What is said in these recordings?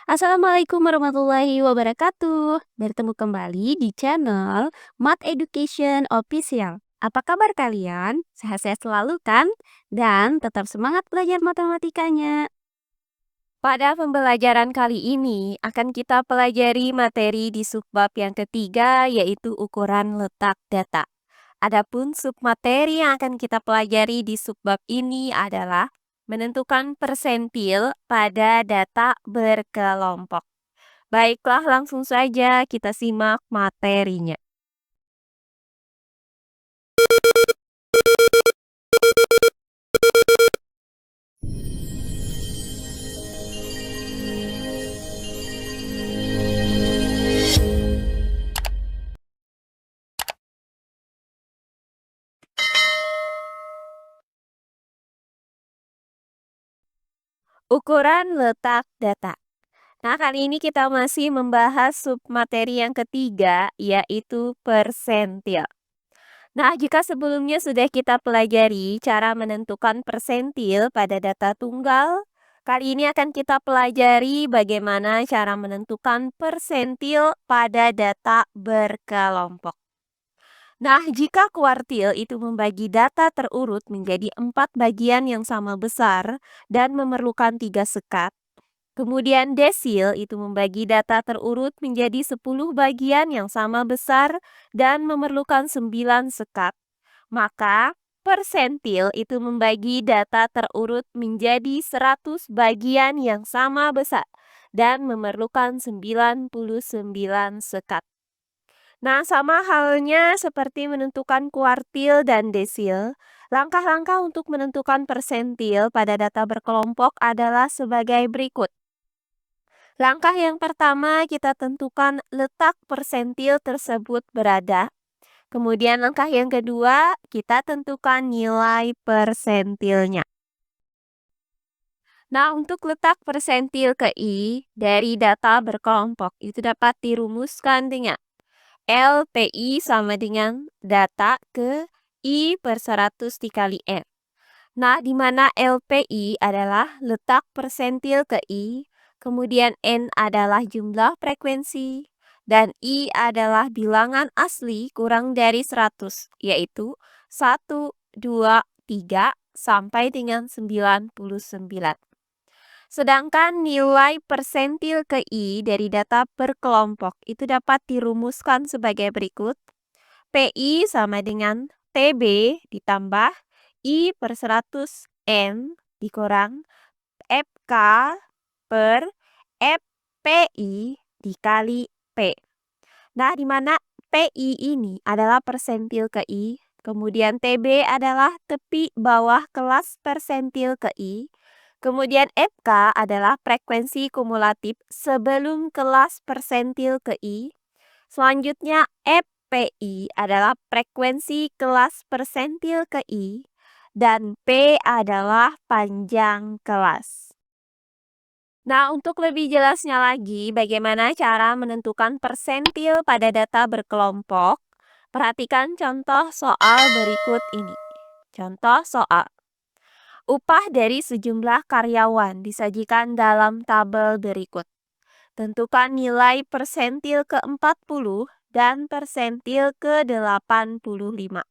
Assalamualaikum warahmatullahi wabarakatuh. Bertemu kembali di channel Math Education Official. Apa kabar kalian? Sehat-sehat selalu kan? Dan tetap semangat belajar matematikanya. Pada pembelajaran kali ini akan kita pelajari materi di subbab yang ketiga yaitu ukuran letak data. Adapun submateri yang akan kita pelajari di subbab ini adalah menentukan persentil pada data berkelompok. Baiklah, langsung saja kita simak materinya. Ukuran letak data. Nah, kali ini kita masih membahas submateri yang ketiga, yaitu persentil. Nah, jika sebelumnya sudah kita pelajari cara menentukan persentil pada data tunggal, kali ini akan kita pelajari bagaimana cara menentukan persentil pada data berkelompok. Nah, jika kuartil itu membagi data terurut menjadi 4 bagian yang sama besar dan memerlukan 3 sekat, kemudian desil itu membagi data terurut menjadi 10 bagian yang sama besar dan memerlukan 9 sekat, maka persentil itu membagi data terurut menjadi 100 bagian yang sama besar dan memerlukan 99 sekat. Nah, sama halnya seperti menentukan kuartil dan desil, langkah-langkah untuk menentukan persentil pada data berkelompok adalah sebagai berikut. Langkah yang pertama, kita tentukan letak persentil tersebut berada. Kemudian langkah yang kedua, kita tentukan nilai persentilnya. Nah, untuk letak persentil ke I dari data berkelompok itu dapat dirumuskan dengan LPI sama dengan data ke I per 100 dikali N. Nah, di mana LPI adalah letak persentil ke I, kemudian N adalah jumlah frekuensi, dan I adalah bilangan asli kurang dari 100, yaitu 1, 2, 3, sampai dengan 99. Sedangkan nilai persentil ke I dari data berkelompok itu dapat dirumuskan sebagai berikut. PI sama dengan TB ditambah I per 100 N dikurang FK per FPI dikali P. Nah, di mana PI ini adalah persentil ke I, kemudian TB adalah tepi bawah kelas persentil ke I, kemudian FK adalah frekuensi kumulatif sebelum kelas persentil ke I. Selanjutnya FPI adalah frekuensi kelas persentil ke I. Dan P adalah panjang kelas. Nah, untuk lebih jelasnya lagi bagaimana cara menentukan persentil pada data berkelompok, perhatikan contoh soal berikut ini. Contoh soal. Upah dari sejumlah karyawan disajikan dalam tabel berikut. Tentukan nilai persentil ke-40 dan persentil ke-85.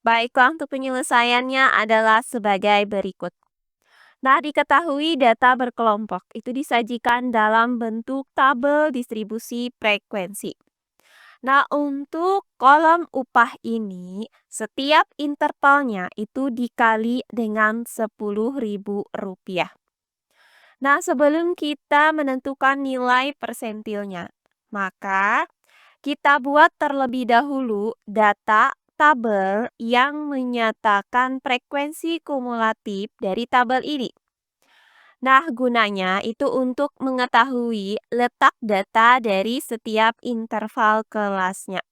Baiklah, untuk penyelesaiannya adalah sebagai berikut. Nah, diketahui data berkelompok itu disajikan dalam bentuk tabel distribusi frekuensi. Nah, untuk kolom upah ini, setiap intervalnya itu dikali dengan Rp10.000. Nah, sebelum kita menentukan nilai persentilnya, maka kita buat terlebih dahulu data tabel yang menyatakan frekuensi kumulatif dari tabel ini. Nah, gunanya itu untuk mengetahui letak data dari setiap interval kelasnya,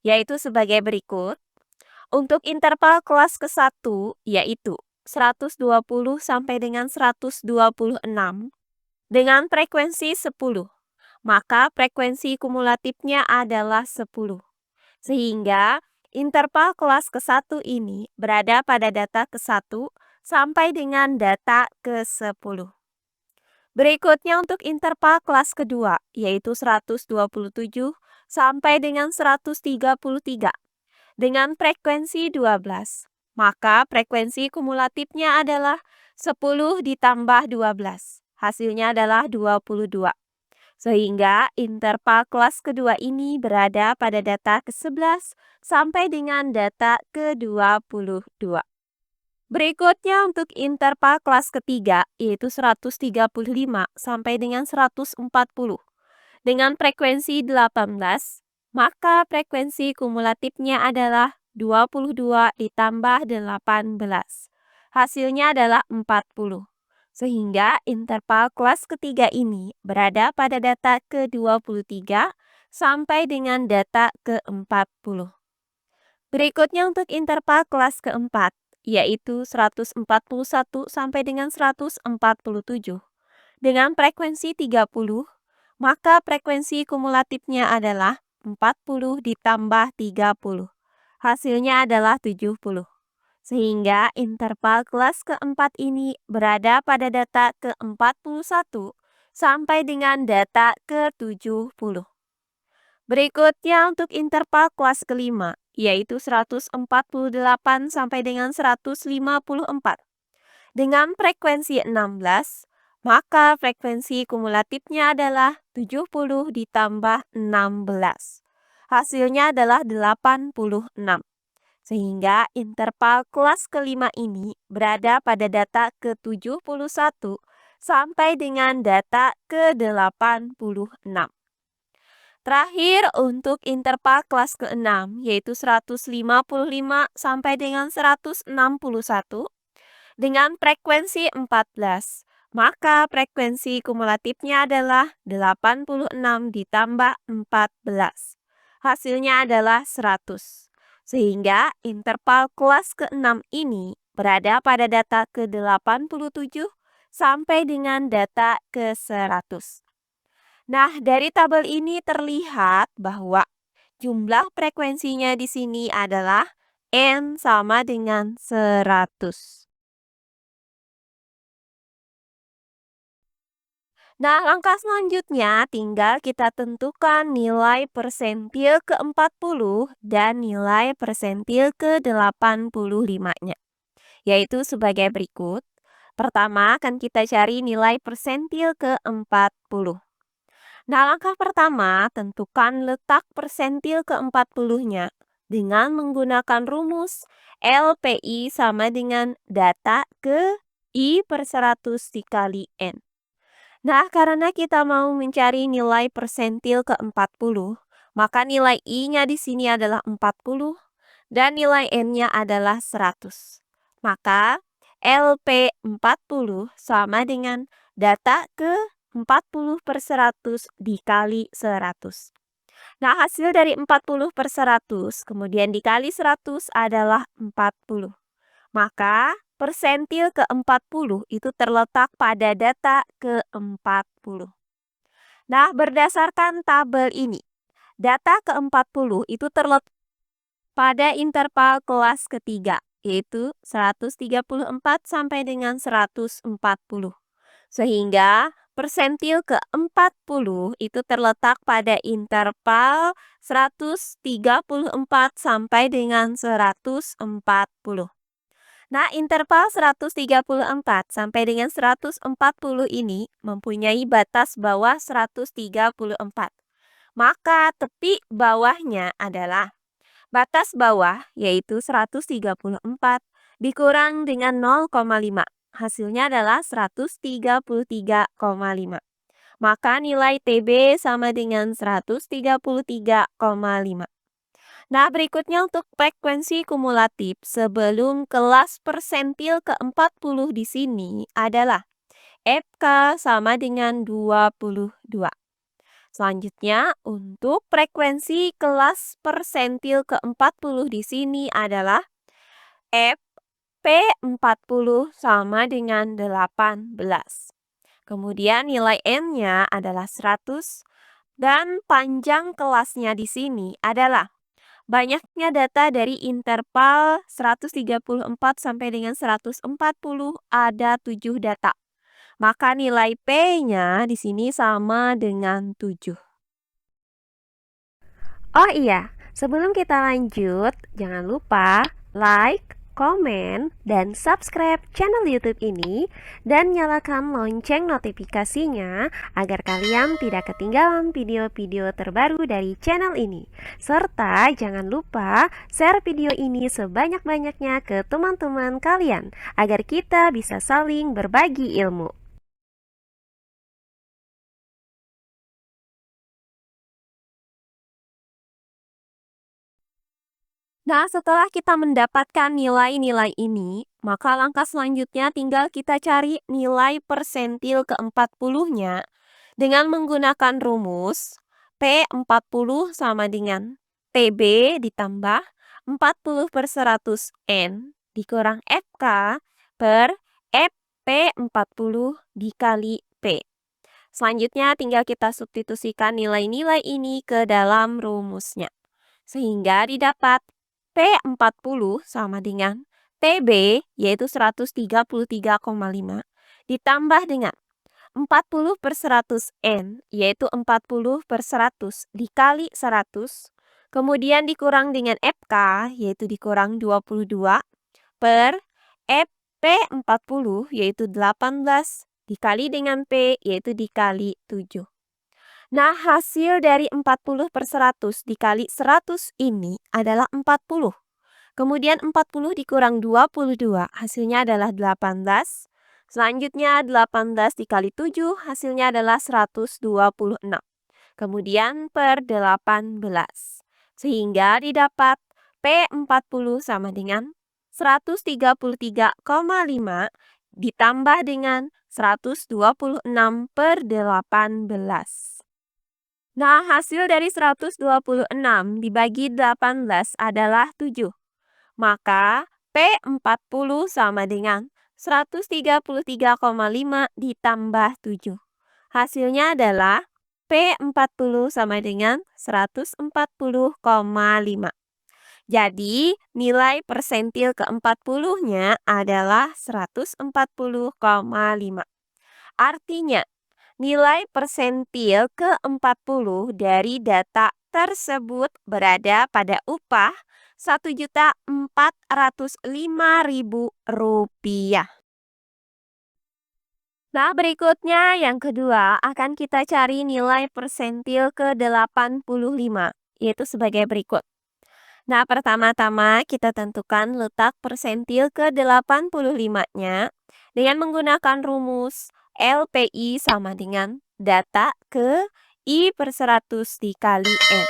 yaitu sebagai berikut. Untuk interval kelas ke-1, yaitu 120 sampai dengan 126, dengan frekuensi 10, maka frekuensi kumulatifnya adalah 10. Sehingga interval kelas ke-1 ini berada pada data ke-1 sampai dengan data ke-10. Berikutnya untuk interval kelas kedua, yaitu 127 sampai dengan 133 dengan frekuensi 12. Maka frekuensi kumulatifnya adalah 10 ditambah 12. Hasilnya adalah 22. Sehingga interval kelas kedua ini berada pada data ke-11 sampai dengan data ke-22. Berikutnya untuk interval kelas ketiga yaitu 135 sampai dengan 140 dengan frekuensi 18, maka frekuensi kumulatifnya adalah 22 ditambah 18. Hasilnya adalah 40. Sehingga interval kelas ketiga ini berada pada data ke-23 sampai dengan data ke-40. Berikutnya untuk interval kelas keempat, yaitu 141 sampai dengan 147. Dengan frekuensi 30, maka frekuensi kumulatifnya adalah 40 ditambah 30. Hasilnya adalah 70. Sehingga interval kelas keempat ini berada pada data ke-41 sampai dengan data ke-70. Berikutnya untuk interval kelas kelima, yaitu 148 sampai dengan 154. Dengan frekuensi 16, maka frekuensi kumulatifnya adalah 70 ditambah 16. Hasilnya adalah 86. Sehingga interval kelas kelima ini berada pada data ke-71 sampai dengan data ke-86. Terakhir untuk interval kelas ke-6 yaitu 155 sampai dengan 161 dengan frekuensi 14. Maka frekuensi kumulatifnya adalah 86 ditambah 14. Hasilnya adalah 100. Sehingga interval kelas ke-6 ini berada pada data ke-87 sampai dengan data ke-100. Nah, dari tabel ini terlihat bahwa jumlah frekuensinya di sini adalah N sama dengan 100. Nah, langkah selanjutnya tinggal kita tentukan nilai persentil ke-40 dan nilai persentil ke-85-nya, yaitu sebagai berikut. Pertama, akan kita cari nilai persentil ke-40. Nah, langkah pertama, tentukan letak persentil ke-40-nya dengan menggunakan rumus LPI sama dengan data ke I per 100 dikali N. Nah, karena kita mau mencari nilai persentil ke-40, maka nilai I-nya di sini adalah 40 dan nilai N-nya adalah 100. Maka LP 40 sama dengan data ke 40 per 100 dikali 100. Nah, hasil dari 40 per 100 kemudian dikali 100 adalah 40. Maka persentil ke-40 itu terletak pada data ke-40. Nah, berdasarkan tabel ini, data ke-40 itu terletak pada interval kelas ketiga, yaitu 134 sampai dengan 140. Sehingga persentil ke-40 itu terletak pada interval 134 sampai dengan 140. Nah, interval 134 sampai dengan 140 ini mempunyai batas bawah 134. Maka tepi bawahnya adalah batas bawah yaitu 134 dikurang dengan 0,5. Hasilnya adalah 133,5. Maka nilai TB sama dengan 133,5. Nah, berikutnya untuk frekuensi kumulatif sebelum kelas persentil ke-40 di sini adalah FK sama dengan 22. Selanjutnya, untuk frekuensi kelas persentil ke-40 di sini adalah FP40 sama dengan 18. Kemudian nilai N-nya adalah 100 dan panjang kelasnya di sini adalah banyaknya data dari interval 134 sampai dengan 140 ada 7 data. Maka nilai P-nya di sini sama dengan 7. Oh iya, sebelum kita lanjut, jangan lupa like, komen, dan subscribe channel YouTube ini dan nyalakan lonceng notifikasinya agar kalian tidak ketinggalan video-video terbaru dari channel ini. Serta jangan lupa share video ini sebanyak-banyaknya ke teman-teman kalian agar kita bisa saling berbagi ilmu. Nah, setelah kita mendapatkan nilai-nilai ini, maka langkah selanjutnya tinggal kita cari nilai persentil ke-40-nya dengan menggunakan rumus P40 sama dengan TB ditambah 40/100 N dikurang FK per FP40 dikali P. Selanjutnya tinggal kita substitusikan nilai-nilai ini ke dalam rumusnya. Sehingga didapat P40 sama dengan TB yaitu 133,5 ditambah dengan 40/100 N yaitu 40/100 dikali 100 kemudian dikurang dengan FK yaitu dikurang 22 per FP40 yaitu 18 dikali dengan P yaitu dikali 7. Nah, hasil dari 40/100 dikali 100 ini adalah 40. Kemudian 40 dikurang 22, hasilnya adalah 18. Selanjutnya 18 dikali 7, hasilnya adalah 126. Kemudian per 18. Sehingga didapat P40 sama dengan 133,5 ditambah dengan 126 per 18. Nah, hasil dari 126 dibagi 18 adalah 7. Maka P40 sama dengan 133,5 ditambah 7. Hasilnya adalah P40 sama dengan 140,5. Jadi, nilai persentil ke-40-nya adalah 140,5. Artinya, nilai persentil ke-40 dari data tersebut berada pada upah Rp1.405.000. Nah, berikutnya yang kedua akan kita cari nilai persentil ke-85, yaitu sebagai berikut. Nah, pertama-tama kita tentukan letak persentil ke-85-nya dengan menggunakan rumus LPI sama dengan data ke I/100 dikali N.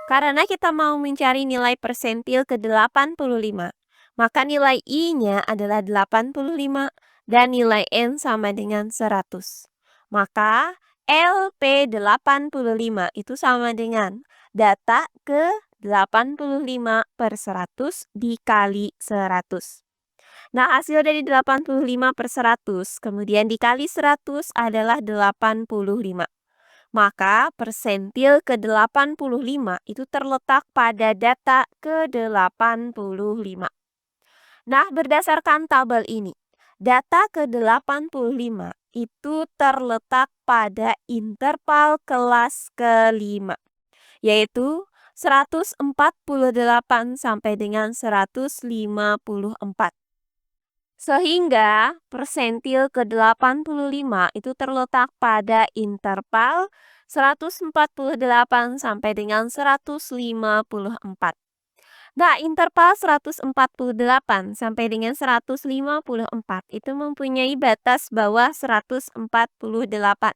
Karena kita mau mencari nilai persentil ke-85, maka nilai I-nya adalah 85 dan nilai N sama dengan 100. Maka LP85 itu sama dengan data ke 85/100 dikali 100. Nah, hasil dari 85/100 kemudian dikali 100 adalah 85. Maka persentil ke-85 itu terletak pada data ke-85. Nah, berdasarkan tabel ini, data ke-85 itu terletak pada interval kelas kelima, yaitu 148 sampai dengan 154. Sehingga persentil ke-85 itu terletak pada interval 148 sampai dengan 154. Nah, interval 148 sampai dengan 154 itu mempunyai batas bawah 148.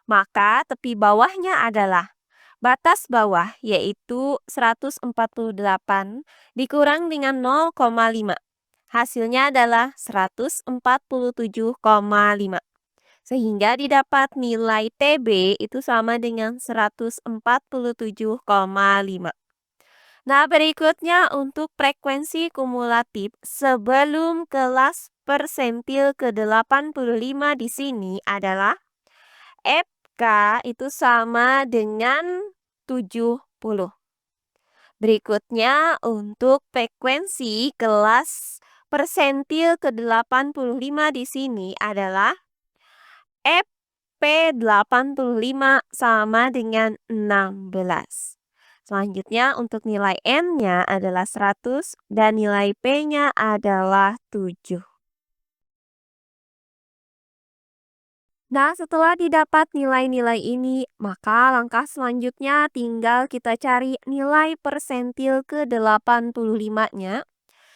Maka tepi bawahnya adalah batas bawah yaitu 148 dikurang dengan 0,5. Hasilnya adalah 147,5. Sehingga didapat nilai TB itu sama dengan 147,5. Nah, berikutnya untuk frekuensi kumulatif sebelum kelas persentil ke-85 di sini adalah FK itu sama dengan 70. Berikutnya untuk frekuensi kelas persentil ke-85 di sini adalah P85 sama dengan 16. Selanjutnya untuk nilai N-nya adalah 100 dan nilai P-nya adalah 7. Nah, setelah didapat nilai-nilai ini, maka langkah selanjutnya tinggal kita cari nilai persentil ke-85-nya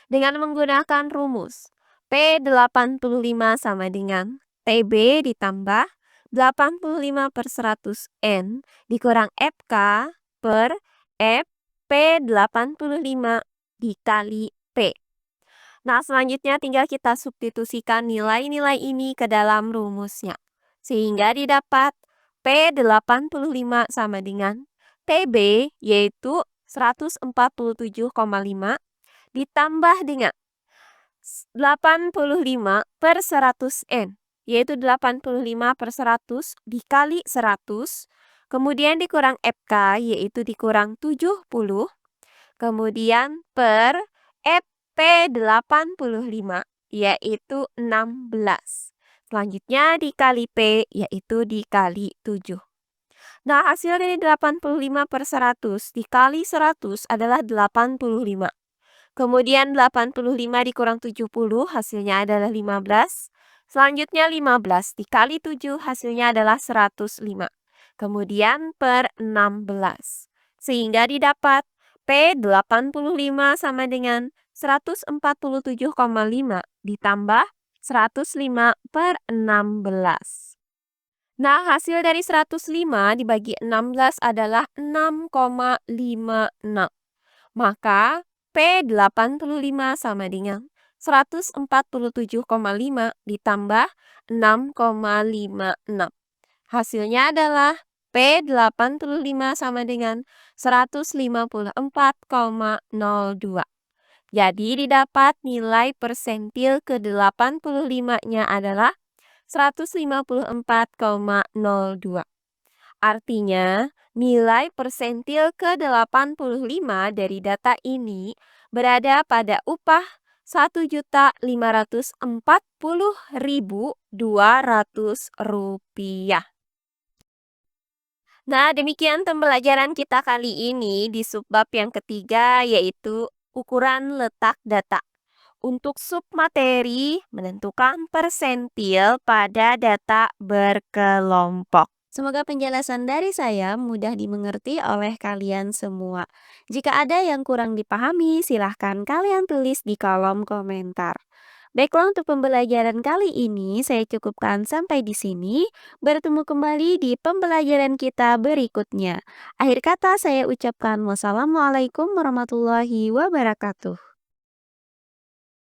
dengan menggunakan rumus. P85 sama dengan TB ditambah 85/100 N dikurang FK per F P85 dikali P. Nah, selanjutnya tinggal kita substitusikan nilai-nilai ini ke dalam rumusnya. Sehingga didapat P85 sama dengan TB yaitu 147,5 ditambah dengan 85/100 N yaitu 85/100 dikali 100 kemudian dikurang FK yaitu dikurang 70 kemudian per FP85 yaitu 16. Selanjutnya dikali P yaitu dikali 7. Nah, hasil dari 85/100 dikali 100 adalah 85. Kemudian 85 dikurang 70 hasilnya adalah 15. Selanjutnya 15 dikali 7 hasilnya adalah 105. Kemudian per 16. Sehingga didapat P85 sama dengan 147,5 ditambah 105 per 16. Nah, hasil dari 105 dibagi 16 adalah 6,56. Maka P85 sama dengan 147,5 ditambah 6,56. Hasilnya adalah P85 sama dengan 154,02. Jadi didapat nilai persentil ke-85-nya adalah 154,02. Artinya, nilai persentil ke-85 dari data ini berada pada upah Rp1.540.200. Nah, demikian pembelajaran kita kali ini di subbab yang ketiga yaitu ukuran letak data. Untuk submateri, menentukan persentil pada data berkelompok. Semoga penjelasan dari saya mudah dimengerti oleh kalian semua. Jika ada yang kurang dipahami, silahkan kalian tulis di kolom komentar. Baiklah, untuk pembelajaran kali ini saya cukupkan sampai di sini. Bertemu kembali di pembelajaran kita berikutnya. Akhir kata saya ucapkan wassalamualaikum warahmatullahi wabarakatuh.